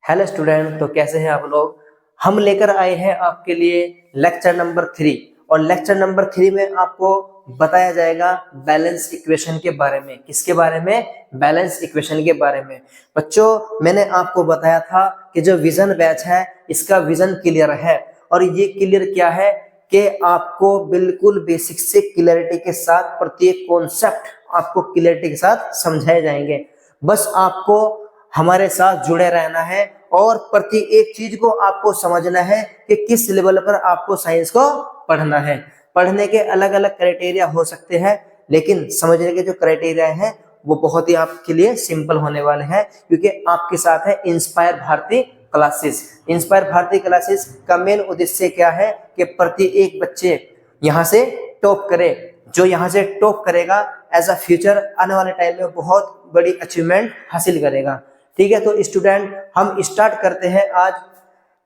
Hello student, तो कैसे हैं आप लोग। हम लेकर आए हैं आपके लिए लेक्चर नंबर 3 और लेक्चर नंबर 3 में आपको बताया जाएगा बैलेंस इक्वेशन के बारे में। किसके बारे में? बैलेंस इक्वेशन के बारे में। बच्चों, मैंने आपको बताया था कि जो विजन बैच है इसका विजन क्लियर है और ये क्लियर क्या है कि आपको बिल्कुल बेसिक से क्लियरिटी के साथ प्रत्येक कॉन्सेप्ट आपको क्लियरिटी के साथ समझाए जाएंगे। बस आपको हमारे साथ जुड़े रहना है और प्रति एक चीज को आपको समझना है कि किस लेवल पर आपको साइंस को पढ़ना है। पढ़ने के अलग अलग क्राइटेरिया हो सकते हैं, लेकिन समझने के जो क्राइटेरिया हैं वो बहुत ही आपके लिए सिंपल होने वाले हैं, क्योंकि आपके साथ है Inspire Bharti Classes. Inspire Bharti Classes का मेन उद्देश्य क्या है कि प्रति एक बच्चे यहाँ से टॉप करे। जो यहाँ से टॉप करेगा एज अ फ्यूचर आने वाले टाइम में बहुत बड़ी अचीवमेंट हासिल करेगा। ठीक है, तो स्टूडेंट हम स्टार्ट करते हैं आज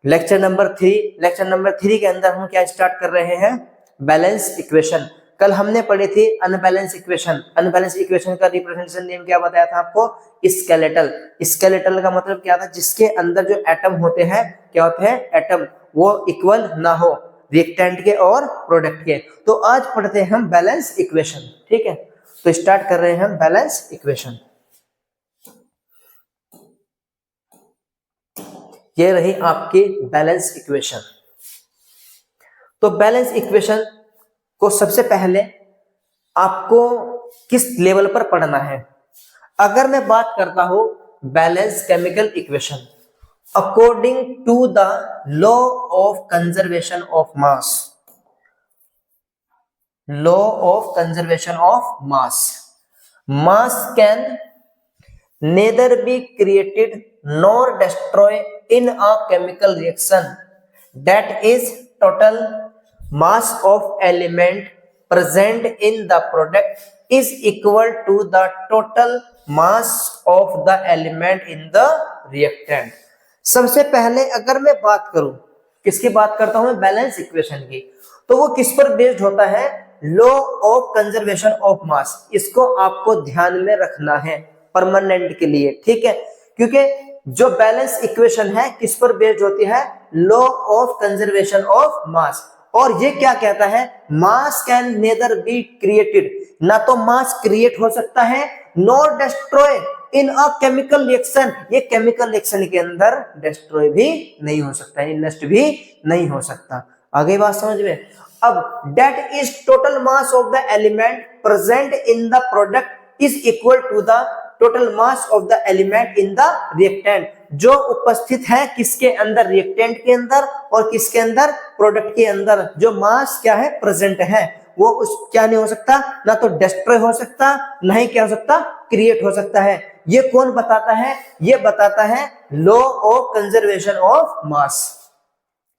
लेक्चर नंबर 3। लेक्चर नंबर 3 के अंदर हम क्या स्टार्ट कर रहे हैं? Balance equation. कल हमने पढ़ी थी अनबैलेंस इक्वेशन। अनबैलेंस इक्वेशन का रिप्रेजेंटेशन नेम क्या बताया था आपको? स्केलेटल। स्केलेटल का मतलब क्या था? जिसके अंदर जो एटम होते हैं, क्या होते हैं? एटम, वो इक्वल ना हो रिएक्टेंट के और प्रोडक्ट के। तो आज पढ़ते हैं हम बैलेंस इक्वेशन। ठीक है, तो स्टार्ट कर रहे हैं हम बैलेंस इक्वेशन। ये रही आपकी बैलेंस इक्वेशन। तो बैलेंस इक्वेशन को सबसे पहले आपको किस लेवल पर पढ़ना है? अगर मैं बात करता हूं balance chemical equation according to the law of conservation of mass. Law of conservation of mass. Mass can neither be created nor destroyed in a chemical reaction. That is, total mass of element present in the product is equal to the total mass of the element in the reactant. सबसे पहले अगर मैं बात करूं, किसकी बात करता हूं मैं? बैलेंस इक्वेशन की। तो वो किस पर बेस्ड होता है? लॉ ऑफ कंजर्वेशन ऑफ मास। इसको आपको ध्यान में रखना है परमानेंट के लिए। ठीक है, क्योंकि जो बैलेंस इक्वेशन है किस पर बेस्ड होती है? लॉ ऑफ कंजर्वेशन ऑफ मास। और ये क्या कहता है? मास कैन नेदर बी क्रिएटेड, ना तो मास क्रिएट हो सकता है, nor destroy in a chemical reaction. ये केमिकल रिएक्शन के अंदर डिस्ट्रॉय भी नहीं हो सकता है, नष्ट भी नहीं हो सकता। आगे बात समझ में? अब that is total mass of the element present in the product is equal to the total mass of the element in the reactant. जो उपस्थित है किसके अंदर? रिएक्टेंट के अंदर। और किसके अंदर? प्रोडक्ट के अंदर। जो मास क्या है? प्रेजेंट है, वो उस क्या नहीं हो सकता? ना तो डिस्ट्रॉय हो सकता, ना ही क्या हो सकता? क्रिएट हो सकता है। ये कौन बताता है? ये बताता है लॉ ऑफ कंजर्वेशन ऑफ मास।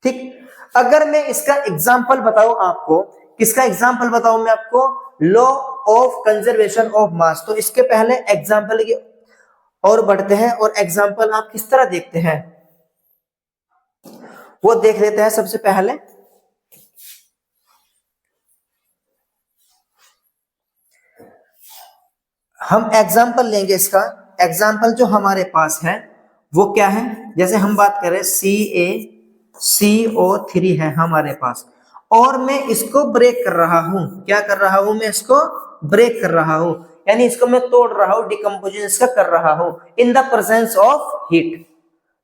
ठीक, अगर मैं इसका एग्जांपल बताऊं आपको, किसका एग्जांपल बताऊं मैं आपको? लॉ ऑफ कंजर्वेशन ऑफ मास। तो इसके पहले एग्जांपल की और बढ़ते हैं और एग्जांपल आप किस तरह देखते हैं वो देख लेते हैं। सबसे पहले हम एग्जांपल लेंगे। इसका एग्जांपल जो हमारे पास है वो क्या है? जैसे हम बात करें CaCO3 है हमारे पास, और मैं इसको ब्रेक कर रहा हूं। क्या कर रहा हूं? मैं इसको ब्रेक कर रहा हूं, यानी इसको मैं तोड़ रहा हूं, डिकम्पोजिशन इसका कर रहा हूं in the presence of heat.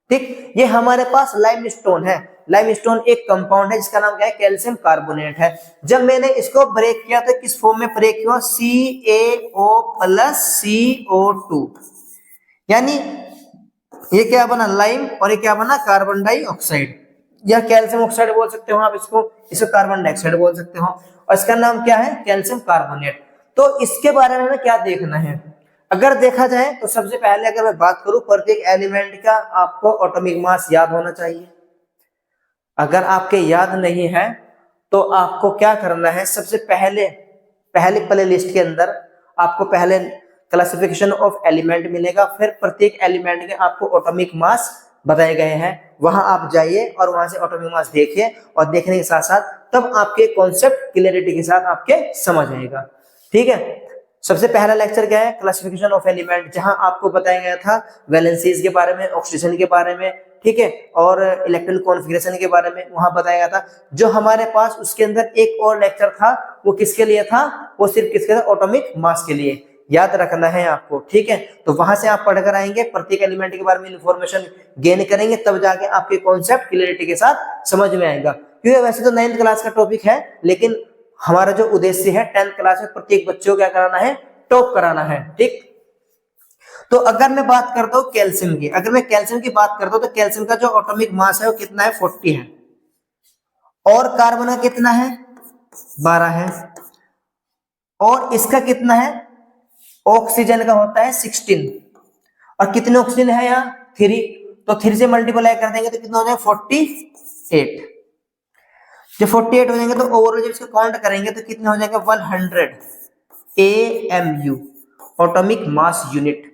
ठीक, ये हमारे पास लाइमस्टोन है। लाइमस्टोन एक कंपाउंड है जिसका नाम क्या है? कैल्शियम कार्बोनेट है। जब मैंने इसको ब्रेक किया तो किस फॉर्म में ब्रेक किया? CaO+CO2, यानी ये क्या बना? लाइम, और ये क्या बना? कार्बन डाइऑक्साइड, या कैल्शियम ऑक्साइड बोल सकते हो आप इसको कार्बन डाइऑक्साइड बोल सकते हो, और इसका नाम क्या है? Calcium carbonate. तो इसके बारे में हमें क्या देखना है? अगर देखा जाए तो सबसे पहले अगर मैं बात करूं, प्रत्येक एलिमेंट का आपको एटॉमिक मास याद होना चाहिए। अगर आपके याद नहीं है तो आपको क्या करना है? सबसे पहले प्ले लिस्ट के अंदर आपको पहले क्लासिफिकेशन ऑफ एलिमेंट मिलेगा, फिर प्रत्येक एलिमेंट के आपको एटॉमिक मास बताए गए हैं, वहां आप जाइए और वहां से एटॉमिक मास देखिए, और देखने के साथ साथ तब आपके कॉन्सेप्ट क्लियरिटी के साथ आपके समझ आएगा। ठीक है, सबसे पहला लेक्चर क्या है, क्लासिफिकेशन ऑफ एलिमेंट, जहां आपको बताया गया था वैलेंसीज के बारे में, ऑक्सीडेशन के बारे में, ठीक है, और इलेक्ट्रॉन कॉन्फ़िगरेशन के बारे में वहां बताया गया था। जो हमारे पास उसके अंदर एक और लेक्चर था, वो किसके लिए था, वो सिर्फ किसके लिए, एटॉमिक मास के लिए, याद रखना है आपको, ठीक है। तो वहां से आप पढ़कर आएंगे, प्रत्येक एलिमेंट के बारे में इंफॉर्मेशन गेन करेंगे, तब जाके आपके कॉन्सेप्ट क्लियरिटी के साथ समझ में आएगा। क्योंकि वैसे तो 9th क्लास का टॉपिक है, लेकिन हमारा जो उद्देश्य है 10th क्लास में प्रत्येक बच्चों को क्या कराना है, टॉप कराना है, ठीक। तो अगर मैं बात करता हूं कैल्शियम की, अगर मैं कैल्शियम की बात करता हूं तो कैल्शियम का जो एटॉमिक मास है वो कितना है, 40 है, और कार्बन का कितना है, 12 है, और इसका कितना है, ऑक्सीजन का होता है 16, और कितने ऑक्सीजन है यहाँ, 3, तो 3 से मल्टीप्लाई कर देंगे तो कितना हो जाएगा, 48। जब 48 हो जाएंगे तो ओवरऑल जब इसको काउंट करेंगे तो कितना हो जाएगा, 100 AMU, एटॉमिक मास यूनिट।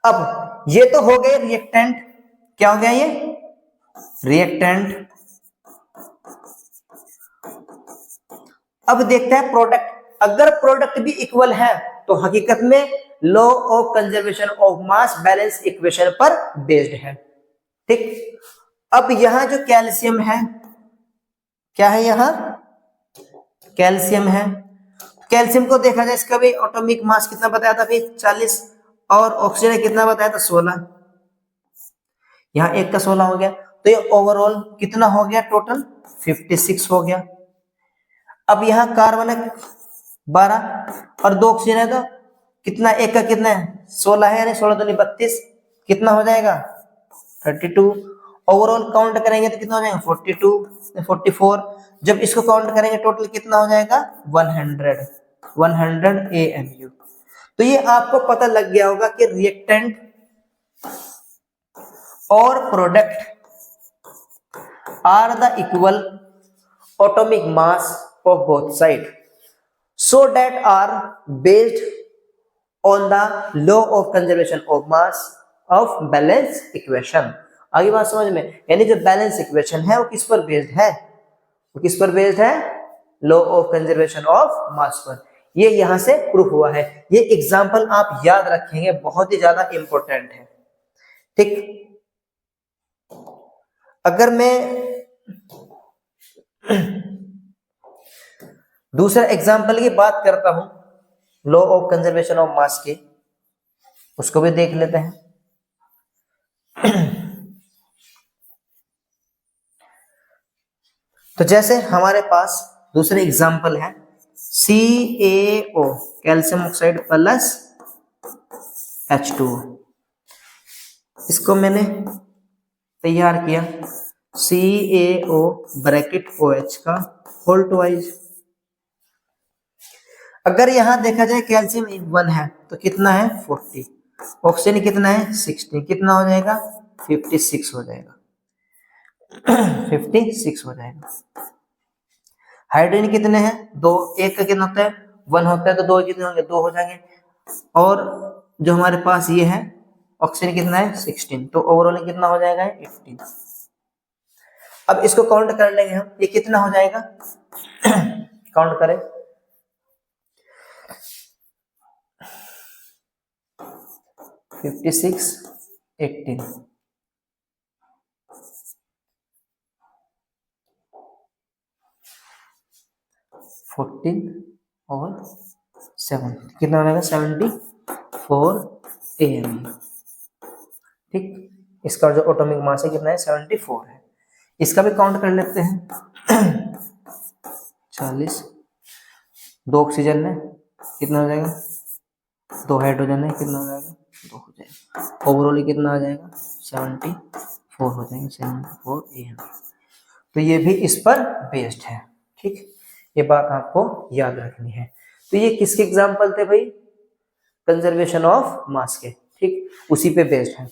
अब ये तो हो गए रिएक्टेंट, क्या हो गया ये, रिएक्टेंट। अब देखते हैं प्रोडक्ट, अगर प्रोडक्ट भी इक्वल है तो हकीकत में law of conservation of mass balance equation पर बेस्ड है, ठीक। अब यहां जो कैल्शियम है, क्या है, यहां कैल्शियम है, कैल्शियम को देखा जाए इसका भी एटॉमिक मास कितना बताया था फिर, 40, और ऑक्सीजन कितना बताया था, 16, यहाँ एक का 16 हो गया, तो ये ओवरऑल कितना हो गया, टोटल 56 हो गया। अब यहाँ कार्बन है 12 और 2 ऑक्सीजन है, तो कितना, एक का कितना है, 16 है, यानी 16 तो नहीं 32, कितना हो जाएगा, 32। ओवरऑल काउंट करेंगे तो कितना हो जाएगा, 42, 44। जब इसको काउंट करेंगे टोटल कितना हो जाएगा, 100 AMU। तो ये आपको पता लग गया होगा कि रिएक्टेंट और product are the equal atomic mass of both side, so that are based on the law of conservation of mass of balance equation। आगे बात समझ में, यानी जो बैलेंस इक्वेशन है वो किस पर बेस्ड है, वो किस पर बेस्ड है, लॉ ऑफ कंजर्वेशन ऑफ मास पर। ये यहां से प्रूफ हुआ है। ये एग्जांपल आप याद रखेंगे, बहुत ही ज्यादा इंपॉर्टेंट है, ठीक। अगर मैं दूसरा एग्जाम्पल की बात करता हूं लॉ ऑफ कंजर्वेशन ऑफ मास के, उसको भी देख लेते हैं। तो जैसे हमारे पास दूसरे एग्जाम्पल है CaO, calcium oxide plus H2O। इसको मैंने तैयार किया CaO ब्रैकेट OH का होल ट्वाइस। अगर यहां देखा जाए कैल्शियम 1 है तो कितना है, 40, ऑक्सीजन कितना है, 60, कितना हो जाएगा, 56 हो जाएगा, 56 हो जाएगा। हाइड्रोजन कितने हैं, 2, एक का कितना होता है, 1 होता है, तो 2 कितने होंगे, 2 हो जाएंगे। और जो हमारे पास ये है ऑक्सीजन कितना है, 16, तो ओवरऑल कितना हो जाएगा, 18। अब इसको काउंट कर लेंगे हम, ये कितना हो जाएगा, काउंट करें, 56, 18, 14 और 7, कितना हो जाएगा, 74 AMU, ठीक। इसका जो एटॉमिक मास है कितना है, 74 है। इसका भी काउंट कर लेते हैं 40, 2 ऑक्सीजन है, कितना हो जाएगा, 2 हाइड्रोजन है, कितना हो जाएगा, 2 हो जाएगा। ओवरऑल कितना आ जाएगा, 74 हो जाएगा, 74 AMU। तो ये भी इस पर बेस्ड है, ठीक। ये बात आपको याद रखनी है। तो ये किसके एग्जाम्पल थे भाई, कंजर्वेशन ऑफ मास के, ठीक, उसी पे बेस्ड है।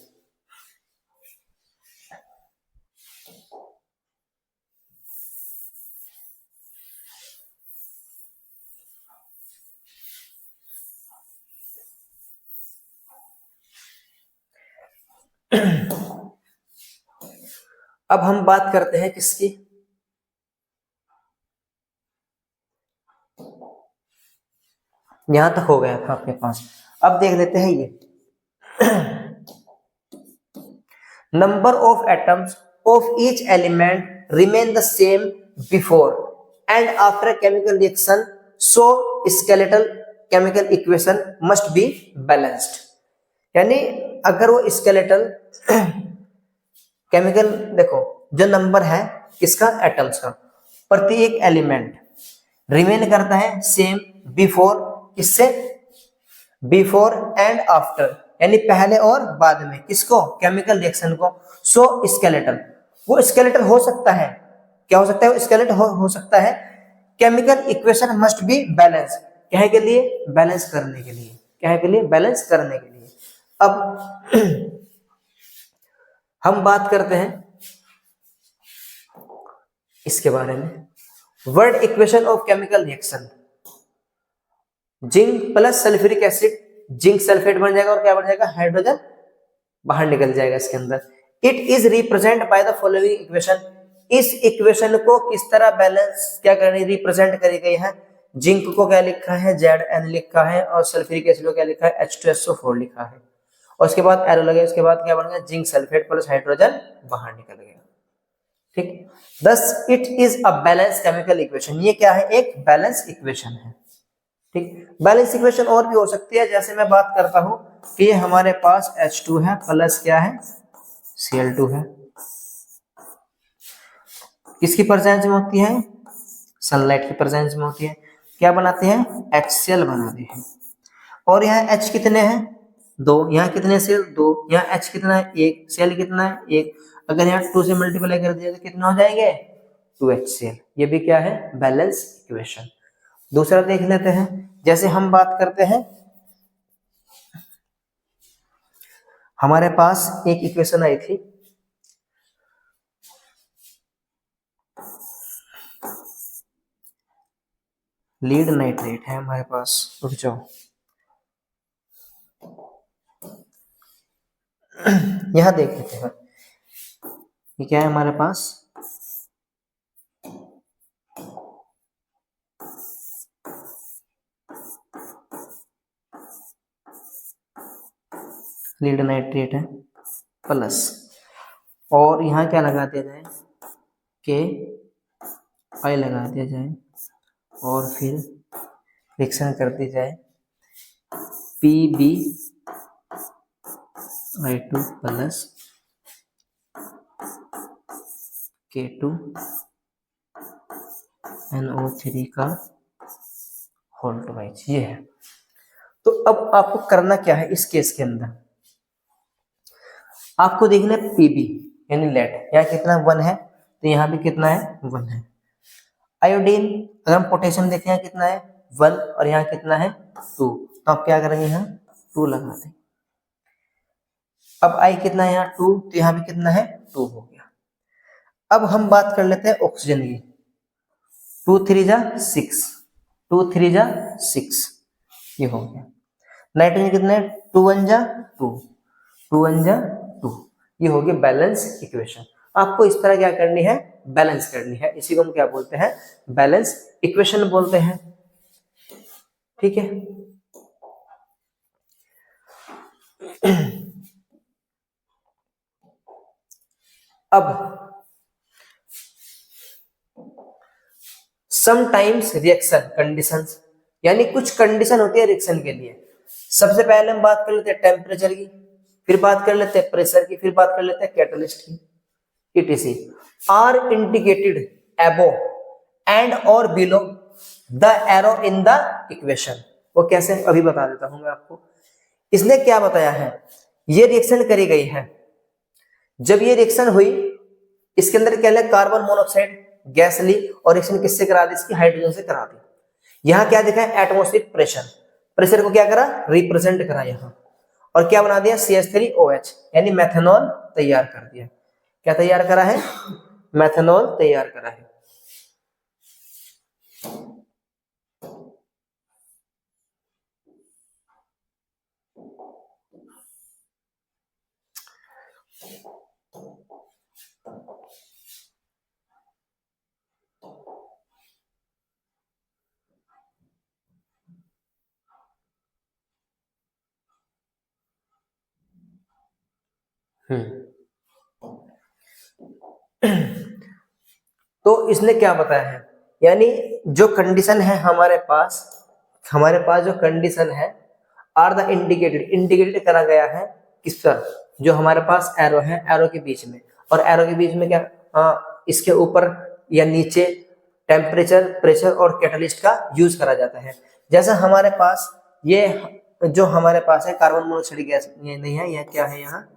अब हम बात करते हैं किसकी, यहां तक हो गया था आपके पास। अब देख लेते हैं ये number of atoms of each element remain the same before and after chemical reaction, so skeletal chemical equation must be balanced. यानी अगर वो स्केलेटल केमिकल, देखो जो नंबर है किसका, एटम्स का, प्रत्येक एलिमेंट रिमेन करता है सेम बिफोर, किससे, बिफोर एंड आफ्टर, यानी पहले और बाद में, किसको, केमिकल रिएक्शन को। सो स्केलेटल, वो स्केलेटल हो सकता है, क्या हो सकता है, वो स्केलेटल हो सकता है। Chemical equation must be balance, कहे के लिए, बैलेंस करने के लिए, कहे के लिए, बैलेंस करने के लिए। अब हम बात करते हैं इसके बारे में, word equation of chemical reaction. Zinc plus sulphuric acid, zinc sulphate बन जाएगा और क्या बन जाएगा, हाइड्रोजन बाहर निकल जाएगा इसके अंदर। It is represent by the following equation, इस इक्वेशन को किस तरह बैलेंस क्या करनी, रिप्रेजेंट करी गई है। जिंक को क्या लिखा है, Zn लिखा है, और सल्फ्यूरिक एसिड को क्या लिखा है, H2SO4 लिखा है, और उसके बाद एरो लगे, उसके बाद क्या बन गया, जिंक सल्फेट प्लस हाइड्रोजन बाहर निकल गया। ठीक, thus it is a balance chemical equation, ये क्या है, एक बैलेंस इक्वेशन है। ठीक, बैलेंस इक्वेशन और भी हो सकती है, जैसे मैं बात करता हूं कि हमारे पास H2 है प्लस क्या है, Cl2 है, किसकी प्रेजेंस में होती है, सनलाइट की प्रेजेंस में होती है, क्या बनाते हैं, HCl बनाते हैं। और यहाँ H कितने हैं, दो, यहाँ कितने सेल, दो, यहाँ H कितना है, एक, सेल कितना है, एक, अगर यहाँ 2 से मल्टीप्लाई कर दिया तो कितना हो जाएंगे, 2HCl। ये भी क्या है, बैलेंस इक्वेशन। दूसरा देख लेते हैं, जैसे हम बात करते हैं, हमारे पास एक इक्वेशन आई थी, लीड नाइट्रेट है हमारे पास, रुक जाओ, यहां देख लेते हैं, ये क्या है हमारे पास, लीड नाइट्रेट है प्लस, और यहाँ क्या लगा दिया जाए, के आई लगा दिया जाए, और फिर रिएक्शन कर दी जाए, PbI2 प्लस K2NO3 का होल ट्वाइस, ये है। तो अब आपको करना क्या है इस केस के अंदर, आपको देखना है Pb यानी लेड, यहाँ कितना 1 है, तो यहाँ भी कितना है, 1 है। आयोडीन, अगर हम पोटेशियम देखें यहाँ कितना है, 1, और यहाँ कितना है, 2, तो आप क्या करेंगे, यहाँ 2 लगा दें। अब आई कितना है, यहाँ 2, तो यहाँ भी कितना है, 2 हो गया। अब हम बात कर लेते हैं ऑक्सीजन की, 2 3 जा 6, 2 3 जा 6, ये हो गया। नाइट्रोजन कितना है, 2 1 जा 2, 2 1 जा 2, ये हो गया बैलेंस इक्वेशन। आपको इस तरह क्या करनी है, बैलेंस करनी है, इसी को हम क्या बोलते हैं, बैलेंस इक्वेशन बोलते हैं। ठीक है, अब समटाइम्स रिएक्शन कंडीशंस, यानी कुछ कंडीशन होती है रिएक्शन के लिए। सबसे पहले हम बात कर लेते हैं टेम्परेचर की, फिर बात कर लेते हैं प्रेशर की, फिर बात कर लेते हैं कैटलिस्ट की, etc are indicated above and और below the arrow in the equation. वो कैसे, अभी बता देता हूं मैं आपको। इसने क्या बताया है, ये रिएक्शन करी गई है, जब ये रिएक्शन हुई, इसके अंदर क्या है, कार्बन मोनोऑक्साइड गैस ली, और रिएक्शन किससे करा दी, इसकी हाइड्रोजन से करा दी। यहां क्या दिखा है, एटमॉस्फेरिक प्रेशर, प्रेशर को क्या करा, रिप्रेजेंट करा यहां, और क्या बना दिया, CH3OH, यानी मेथनॉल तैयार कर दिया। क्या तैयार करा है, मेथनॉल तैयार करा है। तो इसने क्या बताया है, यानी जो कंडीशन है हमारे पास जो कंडीशन है आर द इंडिकेटेड करा गया है किस पर, जो हमारे पास एरो है, एरो के बीच में, और एरो के बीच में क्या, इसके ऊपर या नीचे टेम्परेचर, प्रेशर और कैटलिस्ट का यूज करा जाता है। जैसा हमारे पास ये जो हमारे पास है कार्बन मोनोऑक्साइड गैस, ये नहीं है, यह क्या है, यहाँ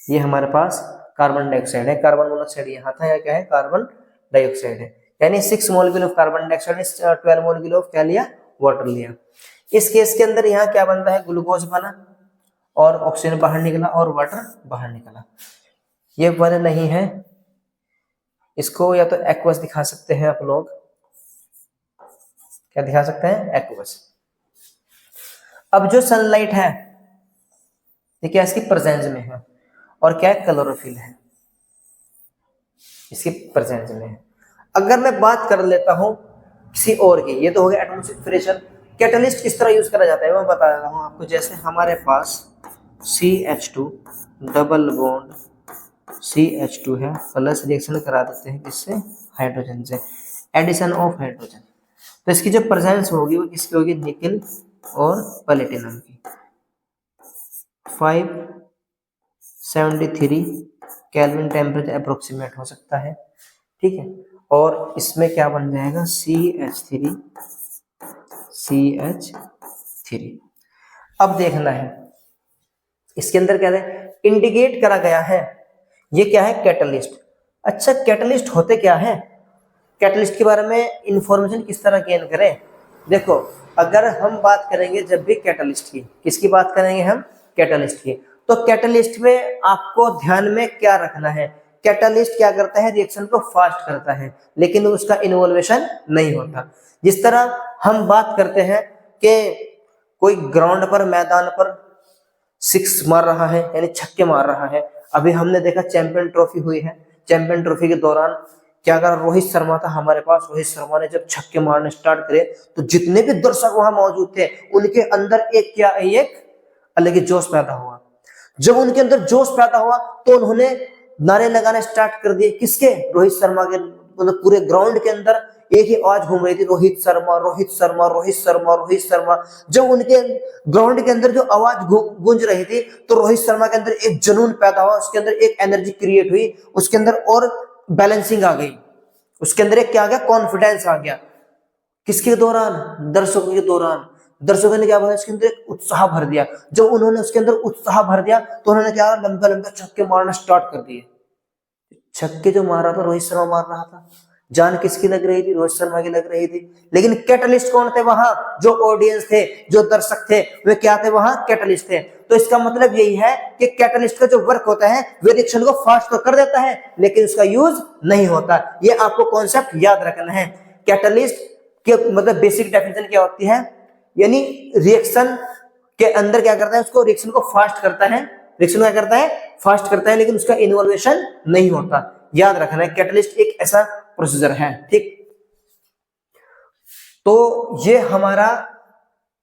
ये हमारे पास कार्बन डाइऑक्साइड है, कार्बन मोनोऑक्साइड यहाँ था, या क्या है, कार्बन डाइऑक्साइड है, यानी 6 molecule of carbon dioxide, 12 molecule of क्या लिया, वाटर लिया। इस केस के अंदर यहाँ क्या बनता है, ग्लूकोज बना और ऑक्सीजन बाहर निकला और वाटर बाहर निकला। ये बने नहीं है, इसको या तो एक्वस दिखा सकते हैं आप लोग, क्या दिखा सकते हैं, एक्वस। अब जो सनलाइट है ये क्या इसकी प्रेजेंस में है, और क्या है, क्लोरोफिल है, इसकी प्रेजेंस में है। अगर मैं बात कर लेता हूं किसी और की, ये तो हो गया एटमॉस्फेरिक प्रेशर। कैटलिस्ट किस तरह यूज करा जाता है मैं बता देता हूं आपको। जैसे हमारे पास CH2 डबल बॉन्ड CH2 है, प्लस रिएक्शन करा देते हैं किससे, हाइड्रोजन से, एडिशन ऑफ हाइड्रोजन। तो इसकी जो प्रेजेंस होगी वो किसकी होगी, निकल और प्लेटिनम की। 573 केल्विन टेम्परेचर अप्रोक्सीमेट हो सकता है, ठीक है। और इसमें क्या बन जाएगा, CH3। अब देखना है इसके अंदर क्या है, इंडिकेट करा गया है, ये क्या है, कैटलिस्ट। अच्छा, कैटलिस्ट होते क्या है, कैटलिस्ट के बारे में इंफॉर्मेशन किस तरह गेन करें। देखो, अगर हम बात करेंगे जब भी कैटलिस्ट की, किसकी बात करेंगे हम, कैटलिस्ट की, तो कैटलिस्ट में आपको ध्यान में क्या रखना है, कैटलिस्ट क्या करता है, रिएक्शन को फास्ट करता है, लेकिन उसका इन्वॉल्वेशन नहीं होता। जिस तरह हम बात करते हैं कि कोई ग्राउंड पर, मैदान पर 6 मार रहा है, यानी छक्के मार रहा है। अभी हमने देखा चैंपियन ट्रॉफी हुई है, चैंपियन ट्रॉफी के दौरान क्या करा, रोहित शर्मा था हमारे पास, रोहित शर्मा ने जब छक्के मारने स्टार्ट करे तो जितने भी दर्शक वहां मौजूद थे उनके अंदर एक अलग ही जोश पैदा हुआ। जब उनके अंदर जोश पैदा हुआ तो उन्होंने नारे लगाने स्टार्ट कर दिए, किसके, रोहित शर्मा के। मतलब पूरे ग्राउंड के अंदर एक ही आवाज घूम रही थी, रोहित शर्मा, रोहित शर्मा, रोहित शर्मा, रोहित शर्मा। जब उनके ग्राउंड के अंदर जो आवाज गूंज रही थी तो रोहित शर्मा के अंदर एक जुनून पैदा हुआ, उसके अंदर एक एनर्जी क्रिएट हुई, उसके अंदर और बैलेंसिंग आ गई, उसके अंदर एक क्या आ गया, कॉन्फिडेंस आ गया। किसके दौरान, दर्शकों के दौरान। दर्शकों ने क्या बोला, इसके अंदर एक उत्साह भर दिया। जब उन्होंने उसके अंदर उत्साह भर दिया तो उन्होंने क्या, लंबे लंबे छक्के मारना स्टार्ट कर दिए। छक्के जो मार रहा था रोहित शर्मा मार रहा था, जान किसकी लग रही थी, रोहित शर्मा की लग रही थी। लेकिन कैटलिस्ट कौन थे वहां, जो ऑडियंस थे, जो दर्शक थे, वे क्या थे वहां, कैटलिस्ट थे। तो इसका मतलब यही है कि कैटलिस्ट का जो वर्क होता है वो रिएक्शन को फास्ट तो कर देता है लेकिन उसका यूज नहीं होता। ये आपको कॉन्सेप्ट याद रखना है। कैटलिस्ट के मतलब बेसिक डेफिनेशन क्या होती है, यानी रिएक्शन के अंदर क्या करता है, उसको रिएक्शन को फास्ट करता है, रिएक्शन क्या करता है, फास्ट करता है, लेकिन उसका इन्वॉल्वेशन नहीं होता। याद रखना है, कैटलिस्ट एक ऐसा प्रोसीजर है, ठीक। तो ये हमारा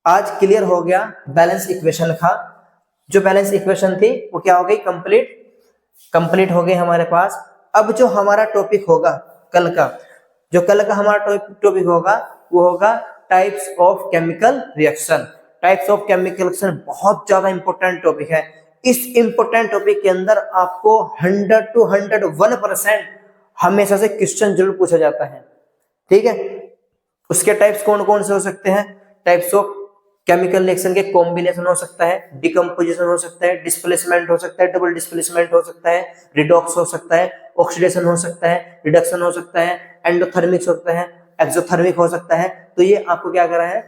आज क्लियर हो गया बैलेंस इक्वेशन का। जो बैलेंस इक्वेशन थी वो क्या हो गई, कंप्लीट हो गई हमारे पास। अब जो हमारा टॉपिक होगा कल का, जो कल का हमारा टॉपिक होगा वो होगा types of chemical reaction. Types of chemical reaction बहुत ज्यादा इंपॉर्टेंट टॉपिक है। इस इंपॉर्टेंट टॉपिक के अंदर आपको 100 to 101% हमेशा से क्वेश्चन जरूर पूछा जाता है, ठीक है। उसके टाइप्स कौन कौन से हो सकते हैं, टाइप्स ऑफ केमिकल रिएक्शन के कॉम्बिनेशन हो सकता है, डिकम्पोजिशन हो सकता है, डिस्प्लेसमेंट हो सकता है, डबल डिस्प्लेसमेंट हो सकता है, रिडॉक्स हो सकता है, ऑक्सीडेशन हो सकता है, रिडक्शन हो सकता है, एंडोथर्मिक हो सकता है, एक्सोथर्मिक हो सकता है। तो ये आपको क्या करना है,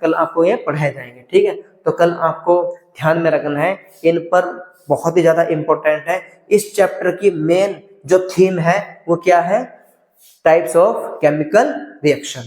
कल आपको ये पढ़ाए जाएंगे, ठीक है। तो कल आपको ध्यान में रखना है, इन पर बहुत ही ज्यादा इंपॉर्टेंट है। इस चैप्टर की मेन जो थीम है वो क्या है, टाइप्स ऑफ केमिकल रिएक्शन।